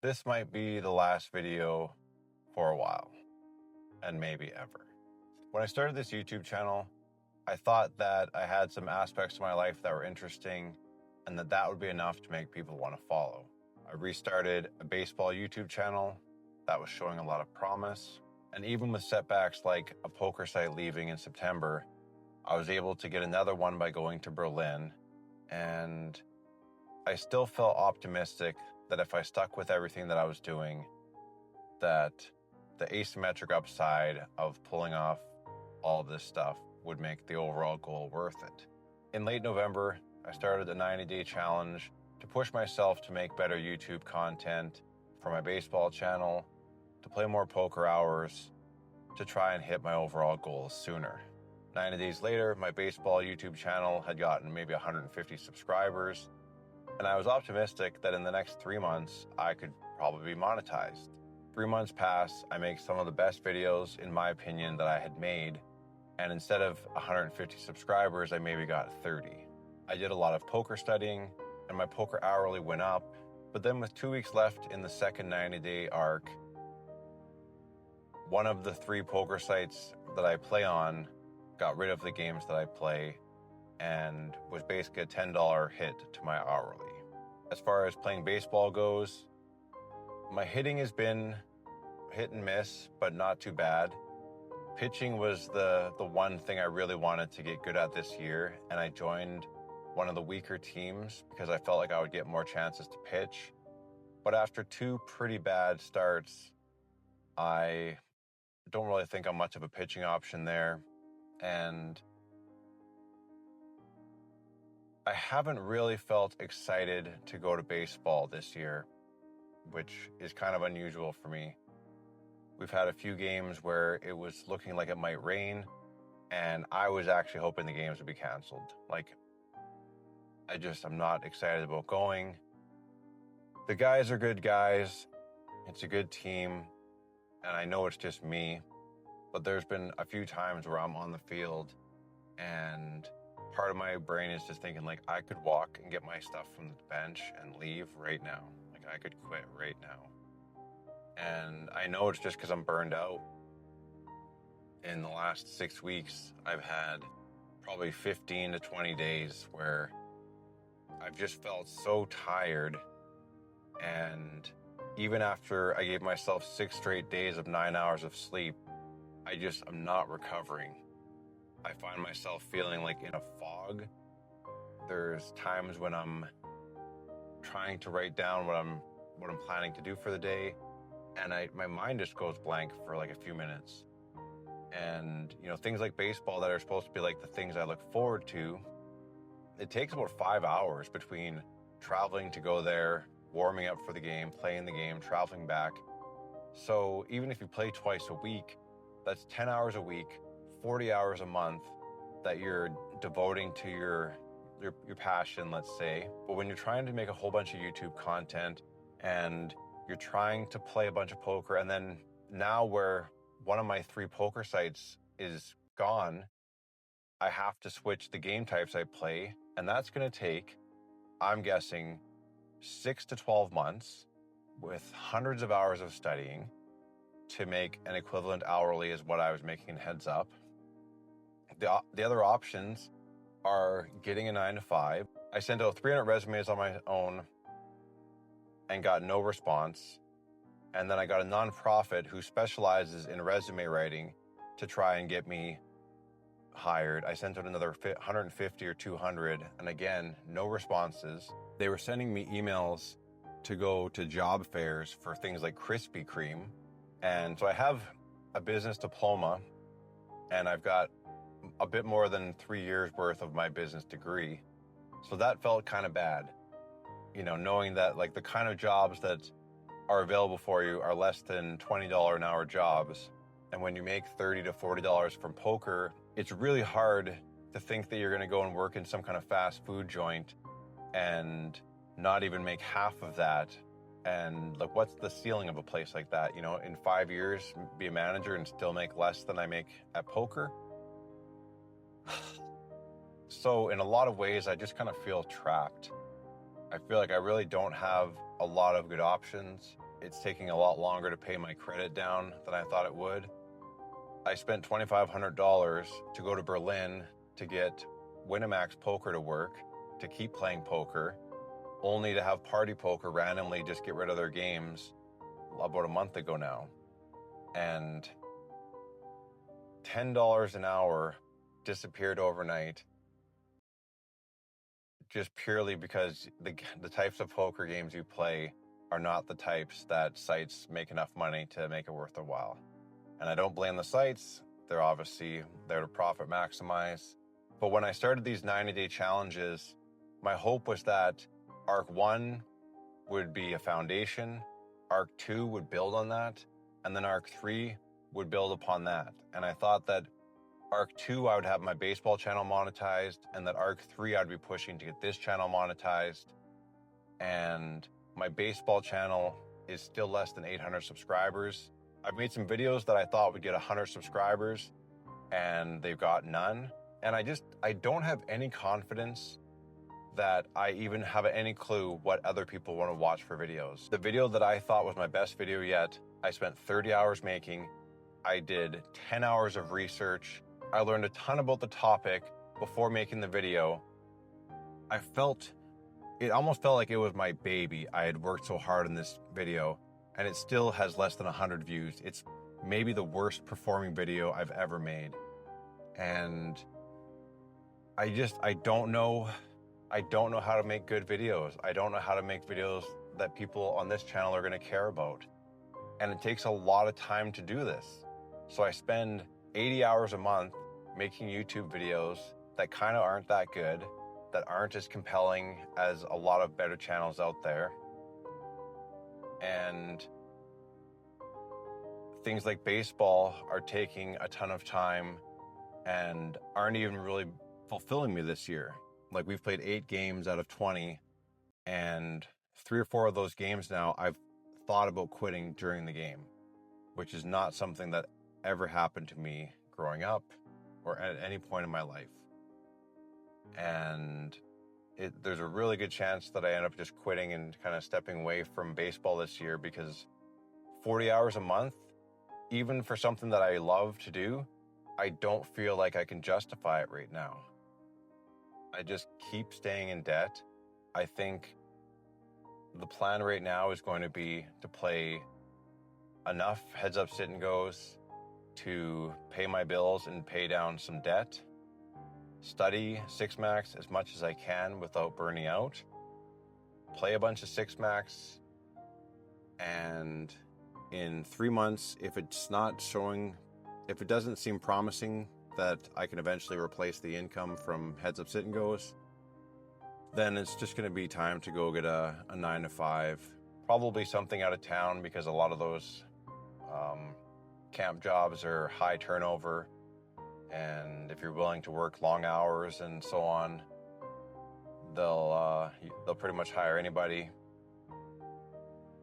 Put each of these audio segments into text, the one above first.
This might be the last video for a while, and maybe ever. When I started this YouTube channel, I thought that I had some aspects of my life that were interesting and that would be enough to make people want to follow. I restarted a baseball YouTube channel that was showing a lot of promise. And even with setbacks like a poker site leaving in September, I was able to get another one by going to Berlin. And I still felt optimistic that if I stuck with everything that I was doing, that the asymmetric upside of pulling off all this stuff would make the overall goal worth it. In late November, I started a 90-day challenge to push myself to make better YouTube content for my baseball channel, to play more poker hours, to try and hit my overall goals sooner. 90 days later, my baseball YouTube channel had gotten maybe 150 subscribers, and I was optimistic that in the next 3 months, I could probably be monetized. 3 months pass, I make some of the best videos, in my opinion, that I had made, and instead of 150 subscribers, I maybe got 30. I did a lot of poker studying, and my poker hourly went up, but then with 2 weeks left in the second 90-day arc, one of the 3 poker sites that I play on got rid of the games that I play and was basically a $10 hit to my hourly. As far as playing baseball goes, my hitting has been hit and miss, but not too bad. Pitching was the one thing I really wanted to get good at this year, and I joined one of the weaker teams because I felt like I would get more chances to pitch. But after 2 pretty bad starts, I don't really think I'm much of a pitching option there. And I haven't really felt excited to go to baseball this year, which is kind of unusual for me. We've had a few games where it was looking like it might rain, and I was actually hoping the games would be canceled. I'm not excited about going. The guys are good guys. It's a good team, and I know it's just me, but there's been a few times where I'm on the field and part of my brain is just thinking I could walk and get my stuff from the bench and leave right now. I could quit right now. And I know it's just because I'm burned out. In the last 6 weeks, I've had probably 15 to 20 days where I've just felt so tired. And even after I gave myself 6 straight days of 9 hours of sleep, I'm not recovering. I find myself feeling in a fog. There's times when I'm trying to write down what I'm planning to do for the day, and my mind just goes blank for a few minutes. And things like baseball that are supposed to be the things I look forward to, it takes about 5 hours between traveling to go there, warming up for the game, playing the game, traveling back. So even if you play twice a week, that's 10 hours a week, 40 hours a month that you're devoting to your passion, let's say. But when you're trying to make a whole bunch of YouTube content and you're trying to play a bunch of poker, and then now where one of my 3 poker sites is gone, I have to switch the game types I play, and that's going to take, I'm guessing, 6 to 12 months with hundreds of hours of studying to make an equivalent hourly as what I was making in Heads Up. The other options are getting a 9 to 5. I sent out 300 resumes on my own and got no response. And then I got a nonprofit who specializes in resume writing to try and get me hired. I sent out another 150 or 200, and again, no responses. They were sending me emails to go to job fairs for things like Krispy Kreme. And so I have a business diploma, and I've got a bit more than 3 years worth of my business degree. So that felt kind of bad, knowing that the kind of jobs that are available for you are less than $20 an hour jobs. And when you make $30 to $40 from poker, it's really hard to think that you're going to go and work in some kind of fast food joint and not even make half of that. And what's the ceiling of a place like that? In 5 years, be a manager and still make less than I make at poker. So in a lot of ways, I just kind of feel trapped. I feel like I really don't have a a lot of good options. It's taking a lot longer to pay my credit down than I thought it would. I spent $2,500 to go to Berlin to get Winamax Poker to work, to keep playing poker, only to have Party Poker randomly just get rid of their games about a month ago now. And $10 an hour disappeared overnight, just purely because the types of poker games you play are not the types that sites make enough money to make it worth their while. And I don't blame the sites. They're obviously there to profit maximize. But when I started these 90-day challenges, my hope was that Arc 1 would be a foundation, Arc 2 would build on that, and then Arc 3 would build upon that. And I thought that Arc 2, I would have my baseball channel monetized, and that Arc 3, I'd be pushing to get this channel monetized. And my baseball channel is still less than 800 subscribers. I've made some videos that I thought would get 100 subscribers, and they've got none. And I don't have any confidence that I even have any clue what other people want to watch for videos. The video that I thought was my best video yet, I spent 30 hours making. I did 10 hours of research. I learned a ton about the topic before making the video. It almost felt like it was my baby. I had worked so hard in this video, and it still has less than 100 views. It's maybe the worst performing video I've ever made. And I don't know how to make good videos. I don't know how to make videos that people on this channel are going to care about. And it takes a lot of time to do this. So I spend 80 hours a month making YouTube videos that kind of aren't that good, that aren't as compelling as a lot of better channels out there. And things like baseball are taking a ton of time and aren't even really fulfilling me this year. Like, we've played 8 games out of 20, and 3 or 4 of those games now I've thought about quitting during the game, which is not something that ever happened to me growing up or at any point in my life. And there's a really good chance that I end up just quitting and kind of stepping away from baseball this year, because 40 hours a month, even for something that I love to do, I don't feel like I can justify it right now. I just keep staying in debt. I think the plan right now is going to be to play enough heads up sit and goes to pay my bills and pay down some debt, study Six Max as much as I can without burning out, play a bunch of Six Max, and in 3 months, if it doesn't seem promising that I can eventually replace the income from heads up sit and goes, then it's just going to be time to go get a 9 to 5, probably something out of town, because a lot of those camp jobs are high turnover, and if you're willing to work long hours and so on, they'll pretty much hire anybody.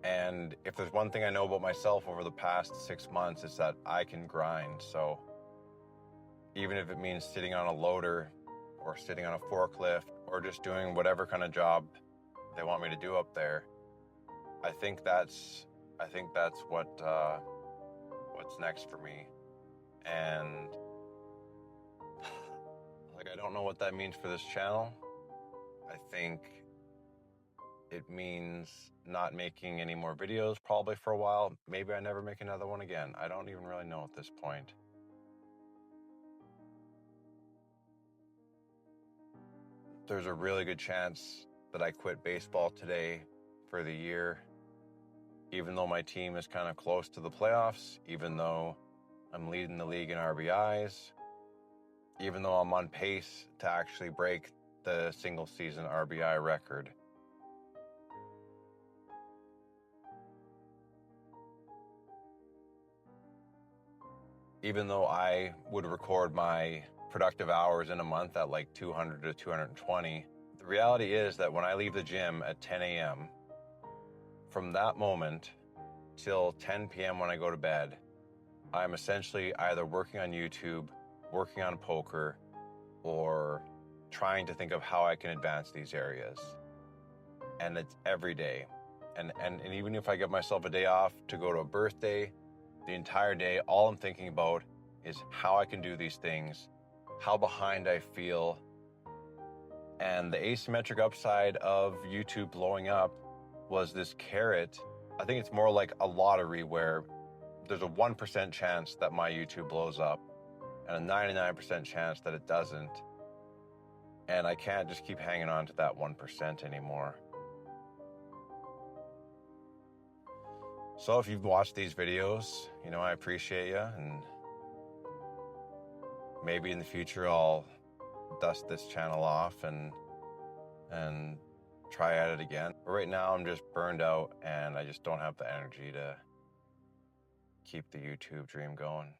And if there's one thing I know about myself over the past 6 months, it's that I can grind. So even if it means sitting on a loader or sitting on a forklift or just doing whatever kind of job they want me to do up there, I think that's what's next for me. And I don't know what that means for this channel. I think it means not making any more videos probably for a while. Maybe I never make another one again. I don't even really know at this point. There's a really good chance that I quit baseball today for the year, even though my team is kind of close to the playoffs, even though I'm leading the league in RBIs, even though I'm on pace to actually break the single season RBI record. Even though I would record my productive hours in a month at like 200 to 220, the reality is that when I leave the gym at 10 a.m., from that moment till 10 p.m. when I go to bed, I'm essentially either working on YouTube, working on poker, or trying to think of how I can advance these areas. And it's every day. And even if I give myself a day off to go to a birthday, the entire day, all I'm thinking about is how I can do these things, how behind I feel. And the asymmetric upside of YouTube blowing up was this carrot. I think it's more like a lottery where there's a 1% chance that my YouTube blows up and a 99% chance that it doesn't. And I can't just keep hanging on to that 1% anymore. So if you've watched these videos, you know, I appreciate you, and maybe in the future I'll dust this channel off and try at it again. But right now I'm just burned out and I just don't have the energy to keep the YouTube dream going.